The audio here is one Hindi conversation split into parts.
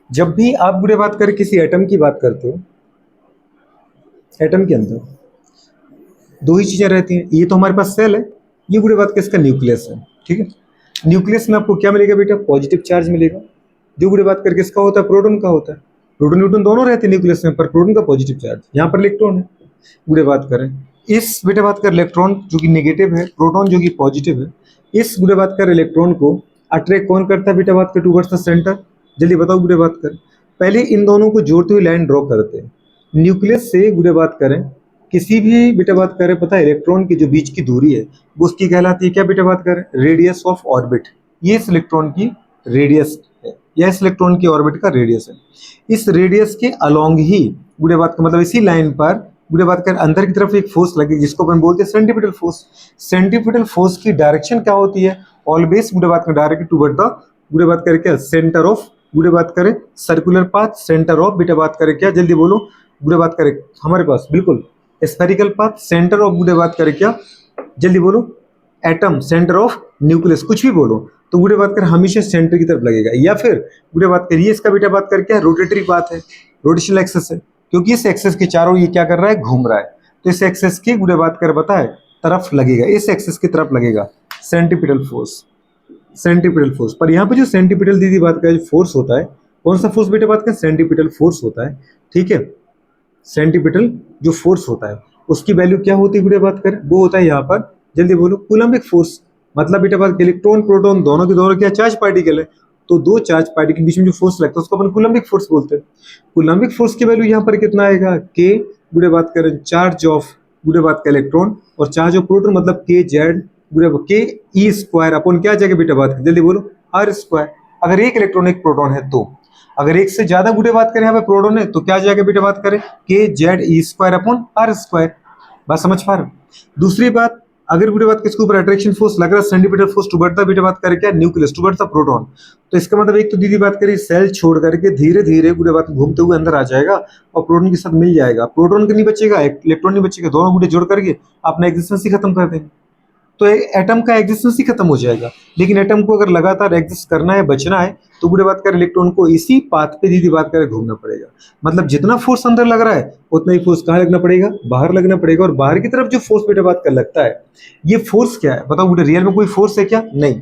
जब भी आप गुड़े बात करें किसी एटम की बात करते हो, एटम के अंदर दो ही चीजें रहती हैं। ये तो हमारे पास सेल है, ये गुड़े बात का इसका न्यूक्लियस है। ठीक है, न्यूक्लियस में आपको क्या मिलेगा बेटा? पॉजिटिव चार्ज मिलेगा, जो गुड़े बात करके इसका होता है प्रोटॉन का होता है। प्रोटॉन न्यूट्रॉन दोनों रहते हैं न्यूक्लियस में, पर प्रोटॉन का पॉजिटिव चार्ज, यहाँ पर इलेक्ट्रॉन है। गुड़े बात करें इस बेटा बात कर इलेक्ट्रॉन जो कि नेगेटिव है, प्रोटॉन जो कि पॉजिटिव है, इस गुड़े बात कर इलेक्ट्रॉन को अट्रैक्ट कौन करता है बेटा बात कर टूवर्ड्स द सेंटर? जल्दी बताओ गुड़े बात कर। पहले इन दोनों को जोड़ते हुए लाइन ड्रॉ करते हैं। न्यूक्लियस से गुड़े बात करें किसी भी बेटा बात करें, पता है इलेक्ट्रॉन की जो बीच की दूरी है वो उसकी कहलाती है क्या बेटा बात करें? Radius of orbit. ये इस इलेक्ट्रॉन की रेडियस है, या इस इलेक्ट्रॉन की ऑर्बिट का रेडियस है। इस रेडियस के अलोंग ही गुड़े बात का मतलब इसी लाइन पर गुड़े बात कर अंदर की तरफ एक फोर्स लगी जिसको अपन बोलते हैं सेंट्रीपिटल फोर्स। सेंट्रीपिटल फोर्स की डायरेक्शन क्या होती है? ऑलवेज गुड़े बात कर डायरेक्ट टुवर्ड द गुड़े बात करे क्या? सेंटर ऑफ गुड़े बात करें सर्कुलर पाथ, सेंटर ऑफ बेटा बात करें क्या? जल्दी बोलो गुड़े बात करें हमारे पास बिल्कुल स्फेरिकल पाथ, सेंटर ऑफ गुड़े बात करें क्या? जल्दी बोलो एटम, सेंटर ऑफ न्यूक्लियस, कुछ भी बोलो तो गुड़े बात कर हमेशा सेंटर की तरफ लगेगा। या फिर गुड़े बात करिए इसका बेटा बात कर क्या? रोटेटरी पाथ है, रोटेशनल एक्सेस है, क्योंकि इस एक्सेस के चारों ये क्या कर रहा है? घूम रहा है। तो इस एक्सेस की गुड़े बात कर पता है तरफ लगेगा, इस एक्सेस की तरफ लगेगा सेंट्रीपिटल फोर्स। सेंट्रीपिटल फोर्स पर यहाँ पे जो सेंट्रीपिटल दीदी बात का जो फोर्स होता है, कौन सा फोर्स बेटा बात का? सेंट्रीपिटल फोर्स होता है। ठीक है, सेंट्रीपिटल जो फोर्स होता है उसकी वैल्यू क्या होती है बेटा बात करें? वो होता है यहाँ पर, जल्दी बोलो कूलम्बिक फोर्स। मतलब बेटा बात इलेक्ट्रॉन प्रोटॉन दोनों के दोनों क्या चार्ज पार्टिकल है, तो दो चार्ज पार्टिकल के बीच में जो फोर्स लगता है उसको अपन कूलम्बिक फोर्स बोलते हैं। कूलम्बिक फोर्स की वैल्यू यहाँ पर कितना आएगा? के गुड़े बात करें चार्ज ऑफ गुड़े बात का इलेक्ट्रॉन और चार्ज ऑफ प्रोटॉन मतलब के जेड गुड़े के ई स्क्वायर अपन क्या जाएगा बेटा बात? जल्दी बोलो आर स्क्वायर। अगर एक इलेक्ट्रॉन एक प्रोटॉन है तो, अगर एक से ज्यादा गुड़े बात करें यहाँ पे प्रोटॉन है तो क्या जाएगा बेटा बात करें? K Z E square upon R square. बात समझ पा रहे हो? दूसरी बात, अगर गुड़े बात किसके ऊपर अट्रैक्शन फोर्स लग रहा है? सेंट्रीपिटल फोर्स टुवर्ड्स द बेटा बात करें क्या? Nucleus, towards the proton. तो इसका मतलब एक तो दीदी बात करें सेल छोड़ करके धीरे धीरे गुड़े बात घूमते हुए अंदर आ जाएगा और प्रोटॉन के साथ मिल जाएगा। प्रोटॉन का नहीं बचेगा, इलेक्ट्रॉन नहीं बचेगा, दोनों गुड़े जोड़ करके अपना एग्जिस्टेंस ही खत्म कर देंगे। तो एटम का एग्जिस्टेंस ही खत्म हो जाएगा। लेकिन एटम को अगर लगातार एग्जिस्ट करना है, बचना है, तो बुरे बात करें इलेक्ट्रॉन को इसी पाथ पे दीदी बात करें घूमना पड़ेगा। मतलब जितना फोर्स अंदर लग रहा है उतना ही फोर्स कहाँ लगना पड़ेगा? बाहर लगना पड़ेगा। और बाहर की तरफ जो फोर्स बेटा बात कर लगता है, ये फोर्स क्या है बताओ? बुरे रियल में कोई फोर्स है क्या? नहीं,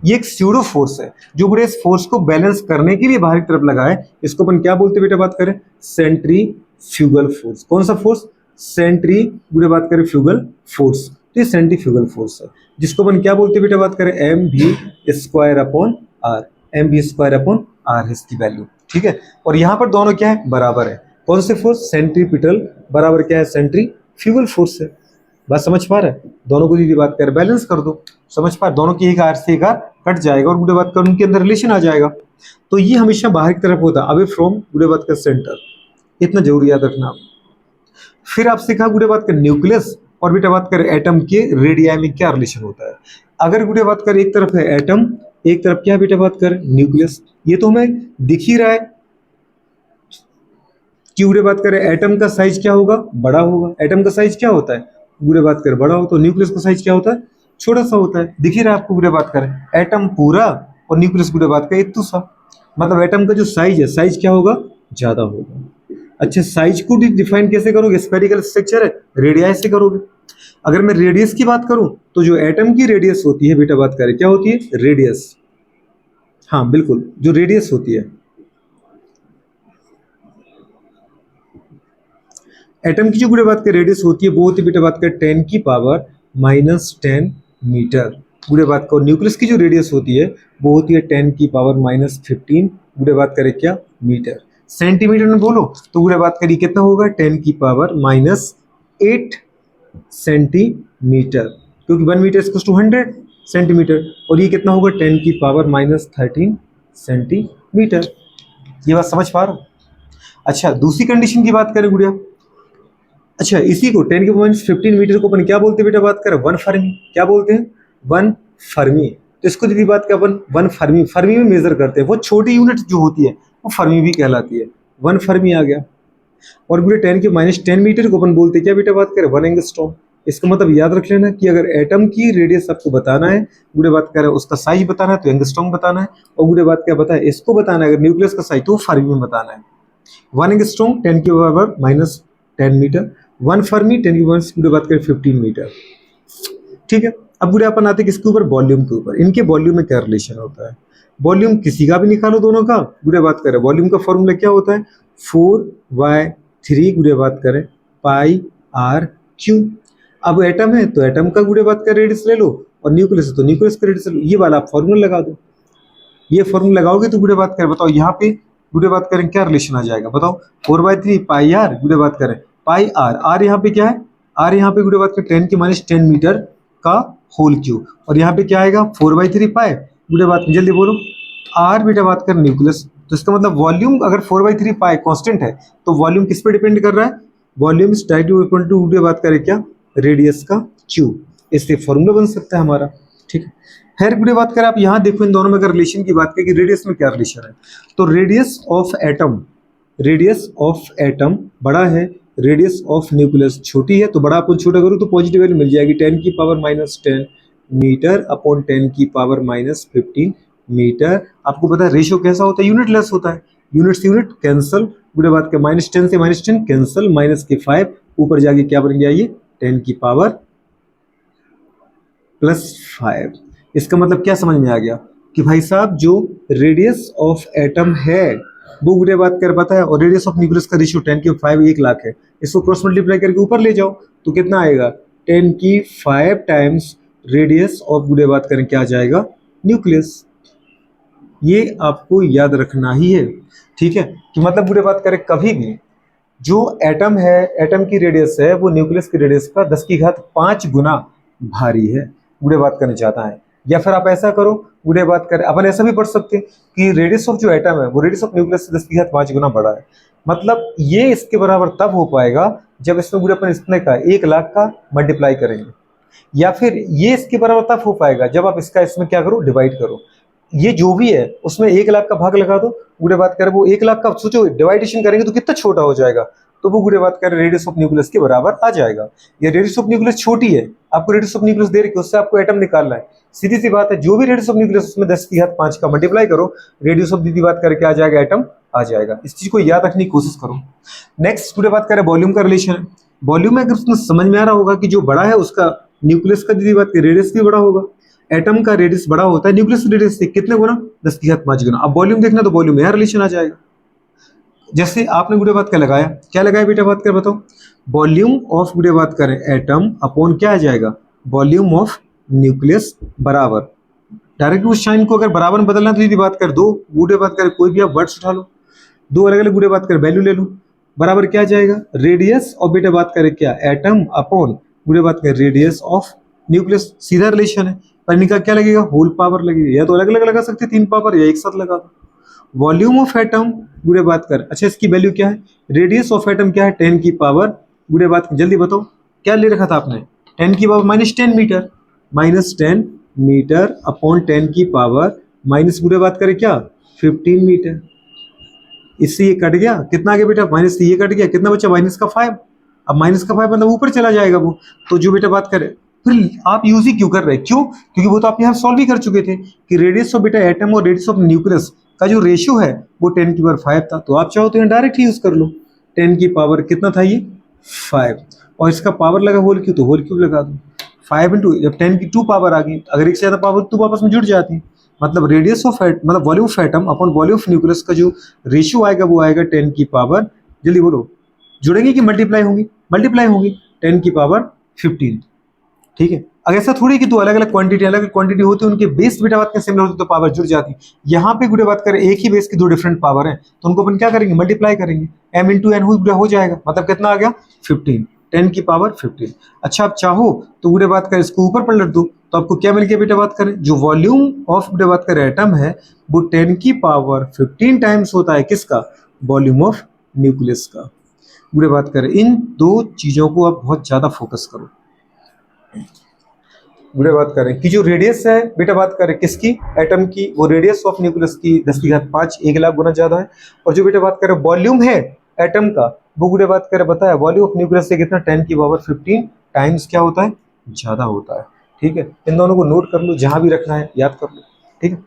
ये एक स्यूडो फोर्स है जो बुरे इस फोर्स को बैलेंस करने के लिए बाहर की तरफ लगा है। इसको अपन क्या बोलते हैं बेटा बात करें? Centrifugal force. कौन सा फोर्स? सेंट्री बुरे बात करें फ्यूगल फोर्स। तो ये सेंट्रीफ्यूगल फोर्स है जिसको अपन क्या बोलते हैं बेटा बात करें? एम भी स्क्वायर अपॉन आर। एम भी स्क्वायर अपॉन आर है इसकी वैल्यू। ठीक है, और यहाँ पर दोनों क्या है? बराबर है। कौन से फोर्स? सेंट्रीपिटल बराबर क्या है? सेंट्रीफ्यूगल फोर्स है। बात समझ पा रहे हैं? दोनों को दीदी बात कर बैलेंस कर दो, समझ पा? दोनों की एक आर से एक आर कट जाएगा और गुड़े बात कर उनके अंदर रिलेशन आ जाएगा। तो ये हमेशा बाहर की तरफ होता है, अवे फ्रॉम गुड़े बात का सेंटर। इतना जरूरी याद रखना। फिर आपसे कहा गुड़े बात कर न्यूक्लियस और बेटा बात करें एटम के रेडियाई में क्या रिलेशन होता है। अगर गुड़े बात कर एक तरफ है एटम, एक तरफ क्या बेटा बात कर? न्यूक्लियस। ये तो हमें दिख ही रहा है कि गुड़े बात करें एटम का साइज क्या होगा? बड़ा होगा। एटम का साइज क्या होता है? गुड़े बात कर बड़ा हो, तो न्यूक्लियस का साइज क्या होता है? छोटा सा होता है। दिख ही रहा है आपको गुड़े बात करें एटम पूरा और न्यूक्लियस गुड़े बात कर इतना सा। मतलब एटम का जो साइज है, साइज क्या होगा? ज्यादा होगा। अच्छा, साइज को डिफाइन कैसे करोगे? स्फेरिकल स्ट्रक्चर है, रेडियस से करोगे। अगर मैं रेडियस की बात करूं तो जो एटम की रेडियस होती है बेटा बात करें क्या होती है? रेडियस। हाँ बिल्कुल, जो रेडियस होती है एटम की, जो गुड़े बात कर रेडियस होती है वो होती है बेटा बात कर 10 की पावर -10 मीटर गुड़े बात का। और न्यूक्लियस की जो रेडियस होती है वो होती है 10 की पावर -15 गुड़े बात करें क्या? मीटर। सेंटीमीटर में बोलो तो गुड़े बात करिए कितना होगा? 10 की पावर -8 सेंटीमीटर, क्योंकि 1 मीटर इक्वल्स टू 100 सेंटीमीटर। और ये कितना होगा? 10 की पावर -13 सेंटीमीटर। ये बात समझ पा रहा हूँ? अच्छा, दूसरी कंडीशन की बात करें गुड़िया। अच्छा, इसी को 10 के पावर -15 मीटर को अपन क्या बोलते हैं बेटा बात करें? 1 फर्मी। क्या बोलते हैं? 1 फर्मी। तो इसको दीदी बात कर अपन 1 फर्मी, फर्मी में मेजर करते हैं। वो छोटी यूनिट जो होती है वो फर्मी भी कहलाती है। 1 फर्मी आ गया। और पूरे 10 के -10 मीटर को अपन बोलते हैं क्या बेटा बात करें? 1 एंगस्ट्रॉम। इसका मतलब याद रख लेना कि अगर एटम की रेडियस आपको बताना है, गुड़े बात कर उसका साइज बताना है तो एंगस्ट्रॉम बताना है, और गुड़े बात क्या बताया इसको बताना है अगर न्यूक्लियस का साइज तो फर्मी में बताना है। 1 एंगस्ट्रॉम 10 की पावर माइनस 10 मीटर, 1 फर्मी 10 की पावर गुड़े बात करें 15 मीटर। ठीक है, अब गुड़े अपन आते हैं किसके ऊपर, वॉल्यूम के ऊपर। इनके वॉल्यूम में क्या रिलेशन होता है, वॉल्यूम किसी का भी निकालो दोनों का, गुड़े बात करें वॉल्यूम का फॉर्मूला क्या होता है 4y3 गुड़े बात करें पाई आर क्यू। अब एटम है तो एटम का गुड़े बात करें रेडियस ले लो, और न्यूक्लियस है तो न्यूक्लियस का रेडियस ले लो, ये वाला आप फॉर्मूला लगा दो। ये फॉर्मूला लगाओगे तो गुड़े बात करें बताओ यहाँ पे गुड़े बात करें क्या रिलेशन आ जाएगा बताओ, 4/3 पाई आर गुड़े बात करें पाई आर, आर यहाँ पे क्या है, आर यहाँ पे गुड़े बात करें 10 की माइनस 10 मीटर का होल क्यूब, और यहाँ पे क्या आएगा 4/3 पाई गुड़े बात जल्दी बोलो आर बेटा बात कर न्यूक्लियस। तो इसका मतलब वॉल्यूम अगर 4/3 पाई कांस्टेंट है तो वॉल्यूम किस पे डिपेंड कर रहा है, volume is directly equal to गुड़े बात करें क्या रेडियस का क्यूब, इससे फॉर्मूला बन सकता है हमारा। ठीक है, खैर गुड़े बात करें आप यहाँ देखो इन दोनों में अगर रिलेशन की बात करें कि रेडियस में क्या रिलेशन है, तो रेडियस ऑफ एटम बड़ा है, रेडियस ऑफ न्यूक्लियस छोटी है, तो बड़ा अपन छोटा करूँ तो पॉजिटिव वैल्यू मिल जाएगी 10 की पावर माइनस 10 मीटर अपॉन 10 की पावर माइनस 15 मीटर। आपको पता है रेशियो कैसा होता है, यूनिटलेस होता है, यूनिट से यूनिट कैंसल, गुड़े बात के माइनस 10 से माइनस 10 कैंसल, माइनस के 5 ऊपर जाके क्या बन गया ये 10 की पावर प्लस 5। इसका मतलब क्या समझ में आ गया कि भाई साहब जो रेडियस ऑफ एटम है वो गुड़े बात कर पाता है, और रेडियस ऑफ न्यूक्लियस का रेशियो 10 की 5 1 लाख है, इसको क्रॉस मल्टीप्लाई करके ऊपर ले जाओ तो कितना आएगा 10 की 5 टाइम्स रेडियस ऑफ गुड़े बात करें क्या आ जाएगा न्यूक्लियस। ये आपको याद रखना ही है। ठीक है, कि मतलब बुरे बात करें कभी भी जो एटम है, एटम की रेडियस है वो न्यूक्लियस की रेडियस का 10 की घात 5 गुना भारी है, बुरे बात करना चाहता है। या फिर आप ऐसा करो, बुरे बात करें अपन ऐसा भी पढ़ सकते हैं कि रेडियस ऑफ जो एटम है वो रेडियस ऑफ न्यूक्लियस से 10 की घात 5 गुना बड़ा है। मतलब ये इसके बराबर तब हो पाएगा जब इसमें बुरे अपन इतने का 1 लाख का मल्टीप्लाई करेंगे, या फिर ये इसके बराबर तब हो पाएगा जब आप इसका इसमें क्या करो डिवाइड करो, ये जो भी है उसमें 1 लाख का भाग लगा दो, गुड़े बात करें वो 1 लाख का सोचो डिवाइडेशन करेंगे तो कितना छोटा हो जाएगा, तो वो गुड़े बात करें रेडियस ऑफ न्यूक्लियस के बराबर आ जाएगा। ये रेडियस ऑफ न्यूक्लियस छोटी है, आपको रेडियस ऑफ न्यूक्लियस दे रखी है, उससे आपको एटम निकालना है, सीधी सी बात है, जो भी रेडियस ऑफ न्यूक्लियस उसमें 10 की घात 5 का मल्टीप्लाई करो, रेडियस ऑफ दीदी बात करके आ जाएगा एटम आ जाएगा। इस चीज को याद रखने की कोशिश करो। नेक्स्ट गुड़े बात करें वॉल्यूम का रिलेशन है। वॉल्यूम में अगर उसमें समझ में आ रहा होगा कि जो बड़ा है उसका न्यूक्लियस का दीदी बात की रेडियस भी बड़ा होगा, एटम का रेडियस बड़ा होता है न्यूक्लियस रेडियस से कितने गुना 10 की घात 5 गुना। अब वॉल्यूम देखना तो वॉल्यूम में यहाँ रिलेशन आ जाएगा। जैसे आपने गुड़े बात क्या लगाया बेटा बात कर बताओ, वॉल्यूम ऑफ गुड़े बात करें एटम अपॉन क्या आ जाएगा वॉल्यूम ऑफ न्यूक्लियस बराबर, डायरेक्ट उस साइन को अगर बराबर में बदलना तो यदि बात कर दो गुड़े बात कर कोई भी आप वर्ड्स उठा लो, दो अलग अलग गुड़े बात कर वैल्यू ले लो, बराबर क्या आ जाएगा रेडियस और बेटा बात करें क्या एटम अपॉन गुड़े बात करें रेडियस ऑफ न्यूक्लियस, सीधा रिलेशन है, पर इनका क्या लगेगा होल पावर लगेगा, या तो अलग अलग लगा सकते 3 पावर या एक साथ लगा दो। वॉल्यूम ऑफ एटम गुड़े बात कर, अच्छा इसकी वैल्यू क्या है, रेडियस ऑफ एटम क्या है 10 की पावर गुड़े बात जल्दी बताओ क्या ले रखा था आपने 10 की power minus 10 meter, minus 10 meter upon 10 की पावर माइनस गुड़े बात करें क्या 15 मीटर, इससे ये कट गया कितना आ गया बेटा माइनस से ये कट गया कितना बचा माइनस का 5, अब माइनस का 5 मतलब ऊपर चला जाएगा वो, तो जो बेटा बात करें फिर आप यूज ही क्यों कर रहे हैं, क्यों, क्योंकि वो तो आप यहाँ सॉल्व ही कर चुके थे कि रेडियस ऑफ बेटा एटम और रेडियस ऑफ न्यूक्लियस का जो रेशियो है वो 10 की पावर 5 था, तो आप चाहो तो यहाँ डायरेक्ट यूज कर लो 10 की पावर कितना था ये 5, और इसका पावर लगा होल क्यूब तो होल क्यूब लगा दो 5 इंटू जब 10 की 2 पावर आ गई, अगर एक से ज्यादा पावर तो आपस में जुड़ जाती है, मतलब रेडियस ऑफ मतलब volume of atom upon volume of nucleus का जो रेशियो आएगा वो आएगा 10 की पावर जल्दी बोलो जुड़ेंगे कि मल्टीप्लाई होंगी, मल्टीप्लाई होंगी 10 की पावर 15। ठीक है, अगर ऐसा थोड़ी कि दो अलग अलग क्वांटिटी होती है उनके बेस बेटा बात करें सिमिलर होती तो पावर जुड़ जाती, यहाँ पे गुड़े बात करें एक ही बेस की दो डिफरेंट पावर है तो उनको अपन क्या करेंगे मल्टीप्लाई करेंगे, m इंटू एन हो जाएगा, मतलब कितना आ गया 15 10 की पावर 15। अच्छा आप चाहो तो गुड़े बात करें इसको ऊपर पलट दो तो आपको क्या मिल गया बेटा बात करें, जो वॉल्यूम ऑफ गुड़े बात करें एटम है वो 10 की पावर 15 टाइम्स होता है किसका वॉल्यूम ऑफ न्यूक्लियस का। गुड़े बात करें इन दो चीजों को आप बहुत ज्यादा फोकस करो। बुरे बात करें कि जो रेडियस है बेटा बात करें किसकी एटम की, वो रेडियस ऑफ न्यूक्लियस की 10 की घात 5 1 लाख गुना ज्यादा है, और जो बेटा बात करें वॉल्यूम है एटम का वो बुरे बात करें बताया वॉल्यूम ऑफ न्यूक्लियस से कितना 10 की पावर 15 टाइम्स क्या होता है, ज़्यादा होता है। ठीक है, इन दोनों को नोट कर लो, जहाँ भी रखना है याद कर लो। ठीक है,